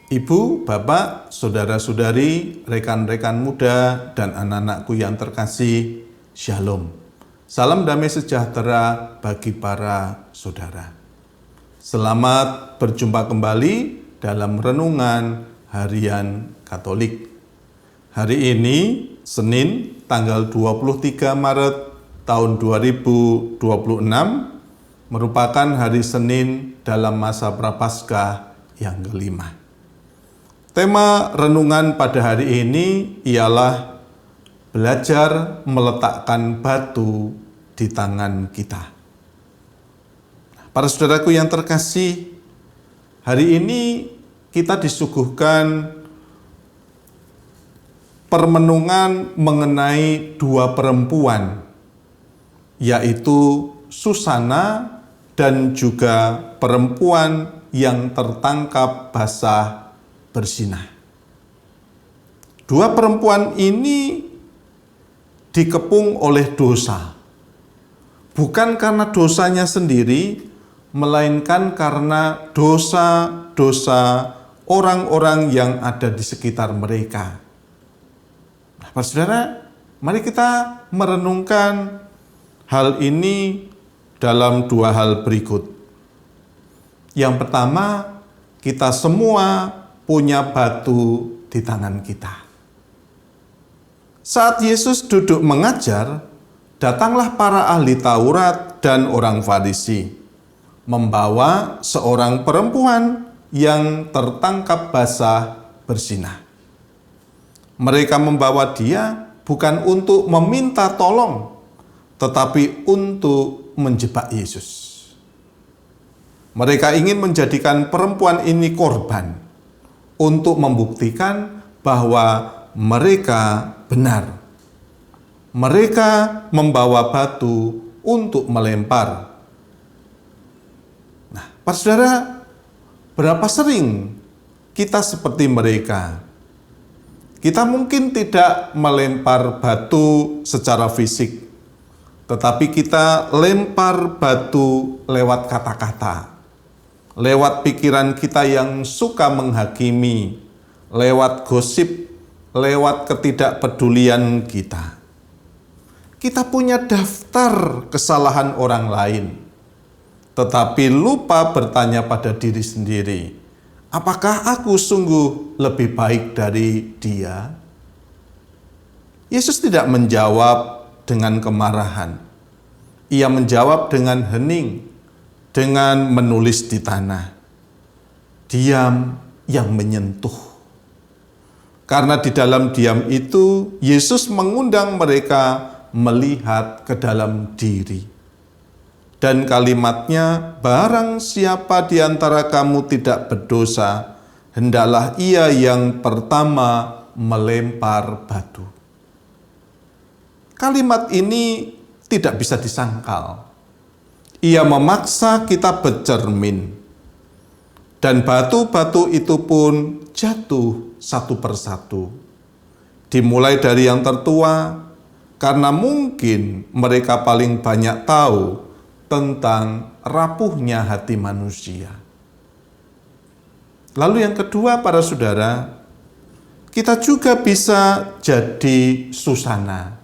Ibu, Bapak, saudara-saudari, rekan-rekan muda, dan anak-anakku yang terkasih, Shalom. Salam damai sejahtera bagi para saudara. Selamat berjumpa kembali dalam Renungan Harian Katolik. Hari ini, Senin, tanggal 23 Maret tahun 2026, merupakan hari Senin dalam masa Prapaskah yang kelima. Tema renungan pada hari ini ialah belajar meletakkan batu di tangan kita. Para saudaraku yang terkasih, hari ini kita disuguhkan permenungan mengenai dua perempuan, yaitu Susana dan juga perempuan yang tertangkap basah berzinah. Dua perempuan ini dikepung oleh dosa. Bukan karena dosanya sendiri, melainkan karena dosa-dosa orang-orang yang ada di sekitar mereka. Nah, para saudara, mari kita merenungkan hal ini dalam dua hal berikut. Yang pertama, kita semua punya batu di tangan kita. Saat Yesus duduk mengajar, datanglah para ahli Taurat dan orang Farisi, membawa seorang perempuan yang tertangkap basah berzinah. Mereka membawa dia bukan untuk meminta tolong, tetapi untuk menjebak Yesus. Mereka ingin menjadikan perempuan ini korban, untuk membuktikan bahwa mereka benar. Mereka membawa batu untuk melempar. Nah, para saudara, berapa sering kita seperti mereka? Kita mungkin tidak melempar batu secara fisik, tetapi kita lempar batu lewat kata-kata. Lewat pikiran kita yang suka menghakimi, lewat gosip, lewat ketidakpedulian kita. Kita punya daftar kesalahan orang lain, tetapi lupa bertanya pada diri sendiri, apakah aku sungguh lebih baik dari dia? Yesus tidak menjawab dengan kemarahan. Ia menjawab dengan hening, dengan menulis di tanah. Diam yang menyentuh. Karena di dalam diam itu, Yesus mengundang mereka melihat ke dalam diri. Dan kalimatnya, barang siapa di antara kamu tidak berdosa, hendaklah ia yang pertama melempar batu. Kalimat ini tidak bisa disangkal. Ia memaksa kita bercermin, dan batu-batu itu pun jatuh satu persatu. Dimulai dari yang tertua, karena mungkin mereka paling banyak tahu tentang rapuhnya hati manusia. Lalu yang kedua, para saudara, kita juga bisa jadi Susana.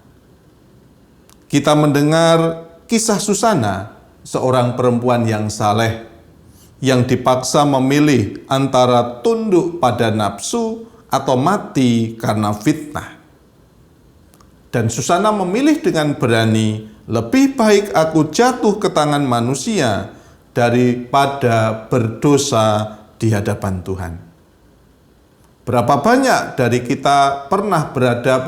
Kita mendengar kisah Susana, seorang perempuan yang saleh, yang dipaksa memilih antara tunduk pada nafsu atau mati karena fitnah. Dan Susana memilih dengan berani, lebih baik aku jatuh ke tangan manusia daripada berdosa di hadapan Tuhan. Berapa banyak dari kita pernah berada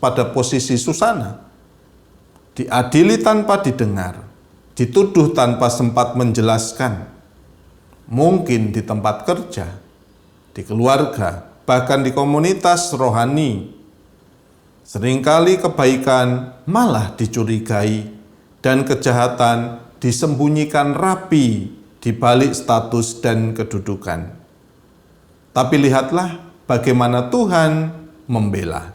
pada posisi Susana? Diadili tanpa didengar, dituduh tanpa sempat menjelaskan, mungkin di tempat kerja, di keluarga, bahkan di komunitas rohani. Seringkali kebaikan malah dicurigai dan kejahatan disembunyikan rapi di balik status dan kedudukan. Tapi lihatlah bagaimana Tuhan membela.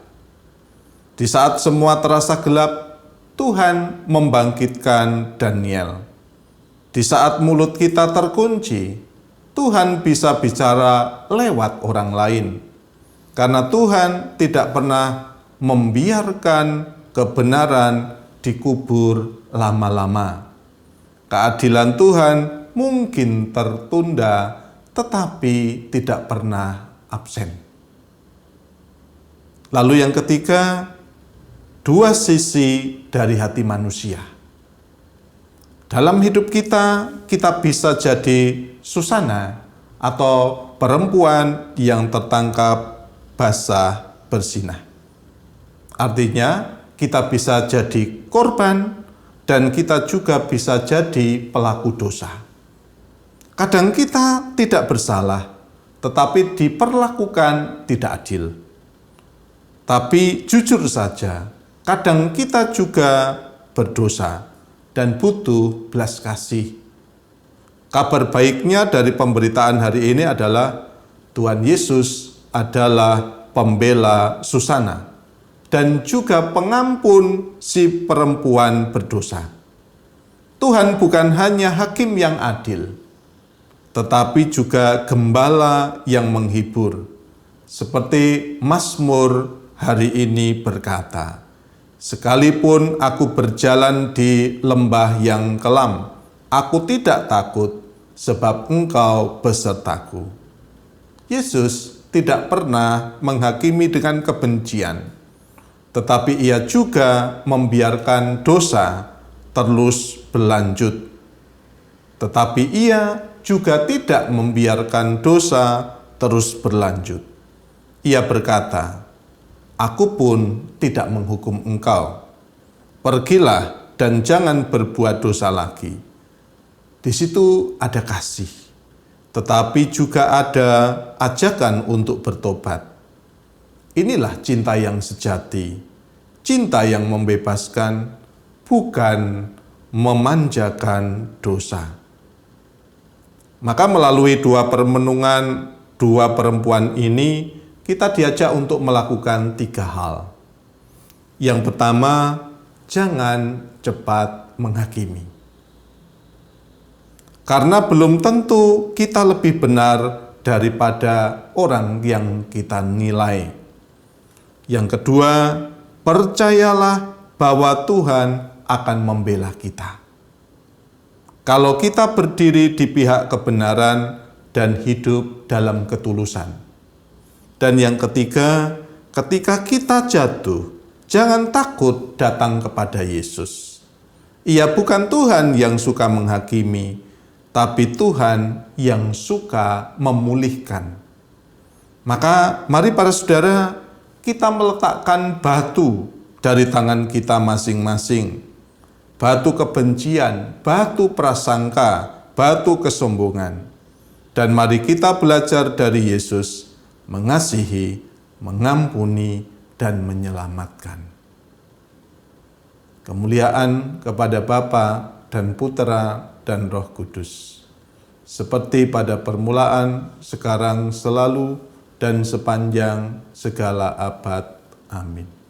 Di saat semua terasa gelap, Tuhan membangkitkan Daniel. Di saat mulut kita terkunci, Tuhan bisa bicara lewat orang lain. Karena Tuhan tidak pernah membiarkan kebenaran dikubur lama-lama. Keadilan Tuhan mungkin tertunda, tetapi tidak pernah absen. Lalu yang ketiga, dua sisi dari hati manusia. Dalam hidup kita bisa jadi Susana atau perempuan yang tertangkap basah berzinah. Artinya, kita bisa jadi korban dan kita juga bisa jadi pelaku dosa. Kadang kita tidak bersalah, tetapi diperlakukan tidak adil. Tapi jujur saja, kadang kita juga berdosa dan butuh belas kasih. Kabar baiknya dari pemberitaan hari ini adalah Tuhan Yesus adalah pembela Susana dan juga pengampun si perempuan berdosa. Tuhan bukan hanya hakim yang adil, tetapi juga gembala yang menghibur. Seperti Mazmur hari ini berkata, "Sekalipun aku berjalan di lembah yang kelam, aku tidak takut, sebab Engkau besertaku." Yesus tidak pernah menghakimi dengan kebencian, tetapi Ia juga membiarkan dosa terus berlanjut. Tetapi Ia juga tidak membiarkan dosa terus berlanjut. Ia berkata, "Aku pun tidak menghukum engkau. Pergilah dan jangan berbuat dosa lagi." Di situ ada kasih, tetapi juga ada ajakan untuk bertobat. Inilah cinta yang sejati, cinta yang membebaskan, bukan memanjakan dosa. Maka melalui dua permenungan, dua perempuan ini, kita diajak untuk melakukan tiga hal. Yang pertama, jangan cepat menghakimi. Karena belum tentu kita lebih benar daripada orang yang kita nilai. Yang kedua, percayalah bahwa Tuhan akan membela kita. Kalau kita berdiri di pihak kebenaran dan hidup dalam ketulusan. Dan yang ketiga, ketika kita jatuh, jangan takut datang kepada Yesus. Ia bukan Tuhan yang suka menghakimi, tapi Tuhan yang suka memulihkan. Maka mari para saudara, kita meletakkan batu dari tangan kita masing-masing. Batu kebencian, batu prasangka, batu kesombongan. Dan mari kita belajar dari Yesus, mengasihi, mengampuni, dan menyelamatkan. Kemuliaan kepada Bapa dan Putera dan Roh Kudus, seperti pada permulaan, sekarang, selalu, dan sepanjang segala abad. Amin.